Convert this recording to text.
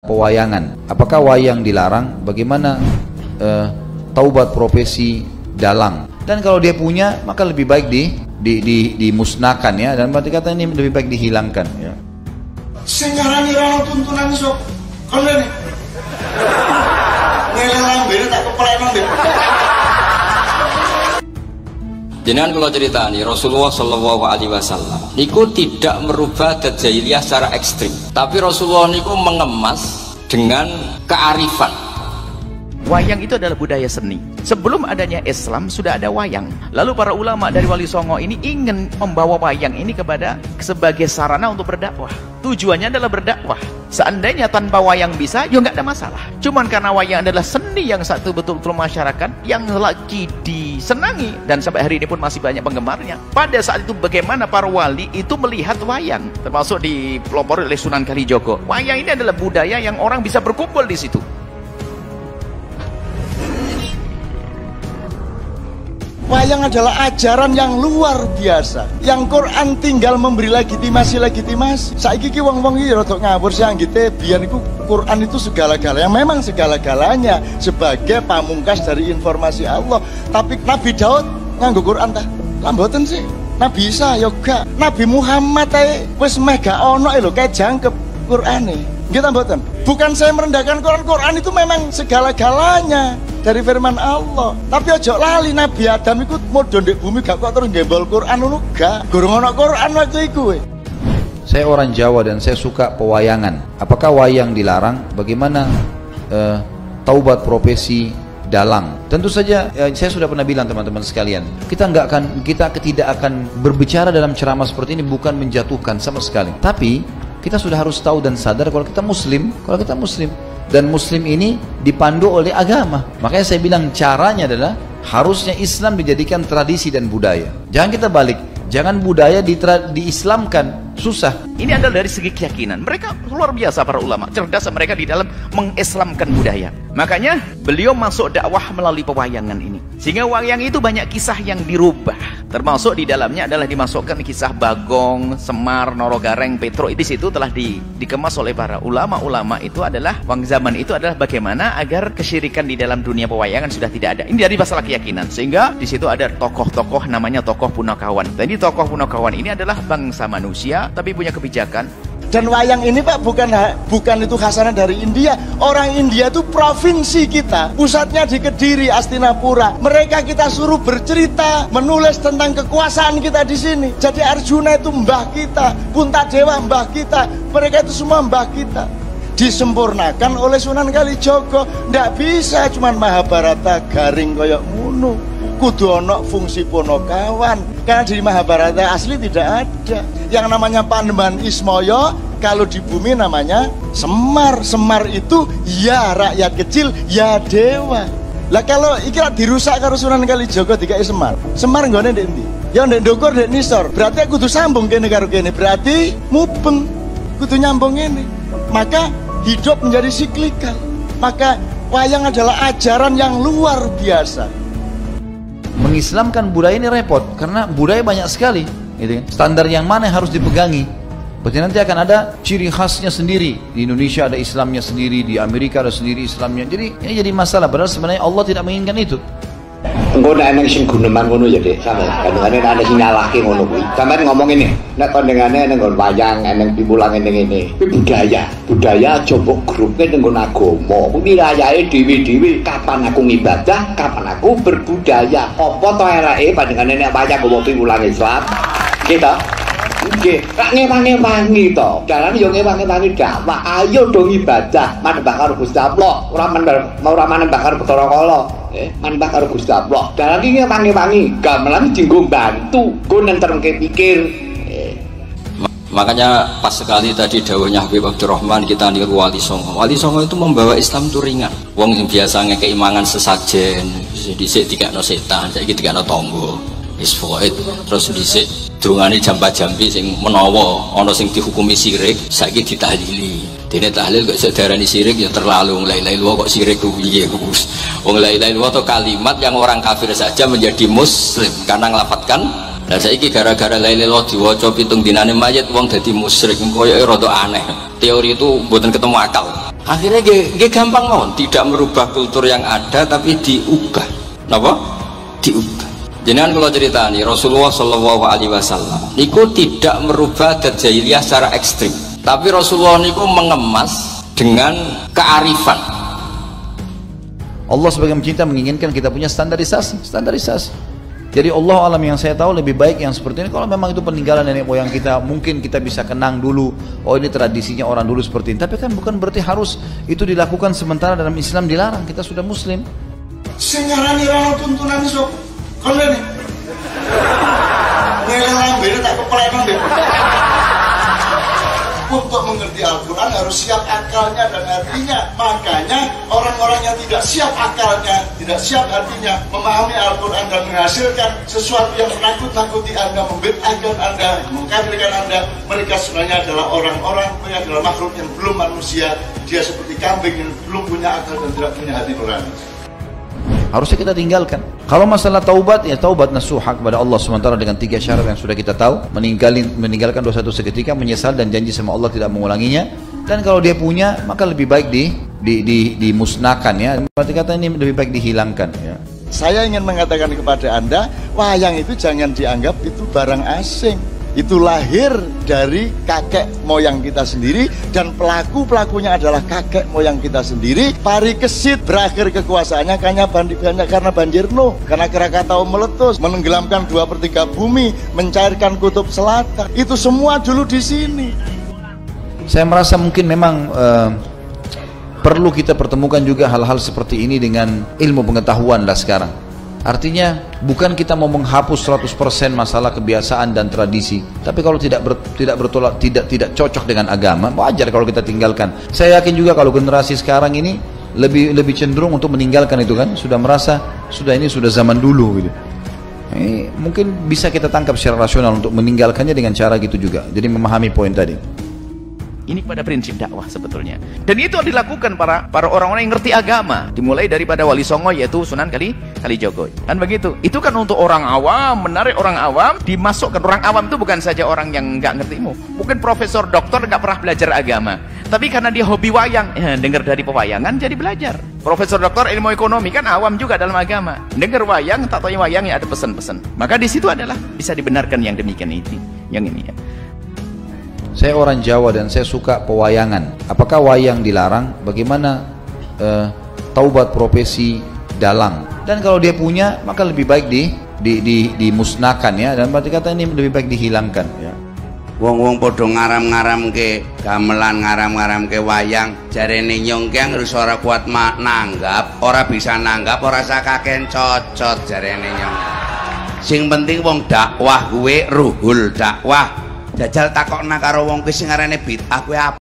Pewayangan, apakah wayang dilarang? Bagaimana taubat profesi dalang? Dan kalau dia punya, maka lebih baik dimusnahkan ya. Dan berarti kata ini lebih baik dihilangkan ya. Sekarang ini tuntunan sok, kalau ini ngeleng beda tak kepala deh. Jenengan kalau cerita nih, Rasulullah Shallallahu Alaihi Wasallam niku tidak merubah adat jahiliyah secara ekstrim, tapi Rasulullah niku mengemas dengan kearifan. Wayang itu adalah budaya seni. Sebelum adanya Islam sudah ada wayang. Lalu para ulama dari Wali Songo ini ingin membawa wayang ini kepada sebagai sarana untuk berdakwah. Tujuannya adalah berdakwah. Seandainya tanpa wayang bisa, ya nggak ada masalah. Cuman karena wayang adalah seni yang satu betul-betul masyarakat yang lagi disenangi dan sampai hari ini pun masih banyak penggemarnya. Pada saat itu bagaimana para wali itu melihat wayang, termasuk dipelopori oleh Sunan Kalijogo. Wayang ini adalah budaya yang orang bisa berkumpul di situ. Wayang adalah ajaran yang luar biasa. Yang Quran tinggal memberi legitimasi. Saiki ki wong-wong iki rada ngawur sih anggite biyen iku Quran itu segala-galanya. Memang segala-galanya sebagai pamungkas dari informasi Allah. Tapi Nabi Daud nganggo Quran ta? Lah mboten sih. Nabi Isa ya gak. Nabi Muhammad ae wis meh gak ono lho kae jangkep Qurane. Nggih ta mboten? Bukan saya merendahkan Quran. Quran itu memang segala-galanya dari firman Allah. Tapi ojo lali Nabi Adam ikut modon di bumi gak kok terus gembol Quran ngono gak. Gurung ono Quran waktu itu. Saya orang Jawa dan saya suka pewayangan. Apakah wayang dilarang? Bagaimana taubat profesi dalang? Tentu saja saya sudah pernah bilang teman-teman sekalian, kita tidak akan berbicara dalam ceramah seperti ini bukan menjatuhkan sama sekali. Tapi kita sudah harus tahu dan sadar kalau kita muslim, dan muslim ini dipandu oleh agama. Makanya saya bilang caranya adalah harusnya Islam dijadikan tradisi dan budaya. Jangan kita balik, jangan budaya diislamkan, susah. Ini adalah dari segi keyakinan. Mereka luar biasa para ulama, cerdas mereka di dalam mengislamkan budaya. Makanya beliau masuk dakwah melalui pewayangan ini. Sehingga wayang itu banyak kisah yang dirubah. Termasuk di dalamnya adalah dimasukkan kisah Bagong, Semar, Norogareng, Petro. Di situ telah dikemas oleh para ulama-ulama itu adalah wang zaman itu adalah bagaimana agar kesyirikan di dalam dunia pewayangan sudah tidak ada. Ini dari masalah keyakinan. Sehingga di situ ada tokoh-tokoh namanya tokoh Punakawan. Jadi tokoh Punakawan ini adalah bangsa manusia tapi punya kebijakan. Dan wayang ini Pak bukan itu khasanah dari India. Orang India itu provinsi kita, pusatnya di Kediri, Astinapura. Mereka kita suruh bercerita, menulis tentang kekuasaan kita di sini. Jadi Arjuna itu mbah kita, Puntadewa mbah kita, mereka itu semua mbah kita. Disempurnakan oleh Sunan Kalijogo. Ndak bisa cuman Mahabharata garing koyok munu. Kudu ono fungsi Punakawan. Karena di Mahabharata asli tidak ada. Yang namanya Panembahan Ismaya, kalau di bumi namanya Semar. Semar itu ya rakyat kecil, ya dewa. Lah kalau iki dirusak karo Sunan Kalijogo dikai Semar. Semar nggone ndek ndi? Ya ndek ndukur ndek nisor. Berarti kudu sambung kene karo kene. Berarti mubeng. Kudu nyambung ini. Maka hidup menjadi siklikal. Maka wayang adalah ajaran yang luar biasa. Mengislamkan budaya ini repot karena budaya banyak sekali gitu. Standar yang mana yang harus dipegangi? Berarti nanti akan ada ciri khasnya sendiri. Di Indonesia ada Islamnya sendiri, di Amerika ada sendiri Islamnya. Jadi ini jadi masalah, padahal sebenarnya Allah tidak menginginkan itu. Engko nek ana sing guneman ngono ya Dik, sampe kandungane ana sing nyalahke ngono kuwi. Sampeyan ngomong ini, nek kandungane ning nggon wayang, ning pimulang ngene. Kuwi budaya aja mbok grupe ning nggon agama. Kuwi rayae dhewe-dhewe, kapan aku ngibadah, kapan aku berbudaya. Apa to erake panjenengane nek wayang nggo pimulang Islam? Gitu. Nggih, rak ngewangi to. Dalan yo ngewangi dakwah. Ayo dong ibadah, manembah karo Gusti Allah, ora manembah karo Bathara Kala. Manembah karo Gusti Allah. Dalan iki ngewangi, gamelan dienggo bantu, nggo nentremke pikir. Makanya pas sekali tadi dawuhnya Habib Abdurrahman kita niru Wali Songo. Wali Songo itu membawa Islam itu ringan. Wong yang biasa ngekeimangan sesajen, dhisik dikakno setan, saiki dikakno tangga. Wis pokoke terus dhisik dongane jampa-jampi sing menawa ana sing dihukumi syirik, saiki ditahlili. Dene tahlil kok sedarani syirik ya terlalu. La ilaha illallah kok syirik ku piye Gus? Wong la ilaha illallah itu kalimat yang orang kafir saja menjadi muslim karena ngelafadzkan Lah saiki gara-gara la ilaha illallah diwaca pitung dinane mayit wong dadi musyrik, koyoke rada aneh. Teori itu mboten ketemu akal. Akhirnya nggih gampang mawon, tidak merubah kultur yang ada tapi diubah. Napa? Diubah. Jenengan kula critani Rasulullah sallallahu alaihi wasallam niku tidak merubah adat jahiliyah secara ekstrim. Tapi Rasulullah niku mengemas dengan kearifan. Allah sebagai pencipta menginginkan kita punya standarisasi. Jadi Allah alam yang saya tahu lebih baik yang seperti ini. Kalau memang itu peninggalan nenek moyang kita, mungkin kita bisa kenang dulu, oh ini tradisinya orang dulu seperti ini. Tapi kan bukan berarti harus itu dilakukan sementara dalam Islam dilarang. Kita sudah Muslim. Sing ngarani ra tuntunan iso. Kon ngene. Ngelambene tak keplenan deh. Untuk mengerti Al-Quran harus siap akalnya dan hatinya. Makanya orang-orang yang tidak siap akalnya, tidak siap hatinya, memahami Al-Quran dan menghasilkan sesuatu yang menakut-nakuti Anda, membid'ahkan Anda, mengkafirkan Anda, mereka sebenarnya adalah orang-orang yang adalah makhluk yang belum manusia. Dia seperti kambing yang belum punya akal dan tidak punya hati nurani. Harusnya kita tinggalkan. Kalau masalah taubat, ya taubat nasuha kepada Allah sementara dengan 3 syarat yang sudah kita tahu. Meninggalkan dosa itu seketika, menyesal dan janji sama Allah tidak mengulanginya. Dan kalau dia punya, maka lebih baik dimusnahkan ya. Berarti kata ini lebih baik dihilangkan ya. Saya ingin mengatakan kepada Anda, wayang itu jangan dianggap itu barang asing. Itu lahir dari kakek moyang kita sendiri dan pelaku-pelakunya adalah kakek moyang kita sendiri. Pari Kesit berakhir kekuasaannya karena banjir Nuh, karena Krakatau meletus, menenggelamkan 2/3 bumi, mencairkan kutub selatan. Itu semua dulu di sini. Saya merasa mungkin memang perlu kita pertemukan juga hal-hal seperti ini dengan ilmu pengetahuan lah sekarang. Artinya bukan kita mau menghapus 100% masalah kebiasaan dan tradisi, tapi kalau tidak cocok dengan agama, wajar kalau kita tinggalkan. Saya yakin juga kalau generasi sekarang ini lebih cenderung untuk meninggalkan itu kan, sudah merasa ini sudah zaman dulu gitu. Mungkin bisa kita tangkap secara rasional untuk meninggalkannya dengan cara gitu juga. Jadi memahami poin tadi. Ini pada prinsip dakwah sebetulnya. Dan itu dilakukan para orang-orang yang ngerti agama. Dimulai daripada Wali Songo yaitu Sunan Kalijogo. Kan begitu. Itu kan untuk orang awam, menarik orang awam, dimasukkan. Orang awam itu bukan saja orang yang nggak ngerti ilmu. Mungkin profesor, doktor nggak pernah belajar agama. Tapi karena dia hobi wayang, dengar dari pewayangan jadi belajar. Profesor doktor ilmu ekonomi kan awam juga dalam agama. Dengar wayang, tak tahu wayangnya ada pesan-pesan. Maka di situ adalah bisa dibenarkan yang demikian itu. Yang ini ya. Saya orang Jawa dan saya suka pewayangan. Apakah wayang dilarang? Bagaimana taubat profesi dalang? Dan kalau dia punya, maka lebih baik dimusnahkan ya. Dan berarti kata ini lebih baik dihilangkan ya. Wong-wong podo ngaram-ngaram ke gamelan, ngaram-ngaram ke wayang, jarene nyongkeng harus ora kuat nanggap, ora bisa nanggap, ora sakaken cocot jarene nyong. Sing penting wong dakwah kuwe ruhul dakwah. Jajal takokna karo wong kuwi sing arane bid'ah kuwi apa?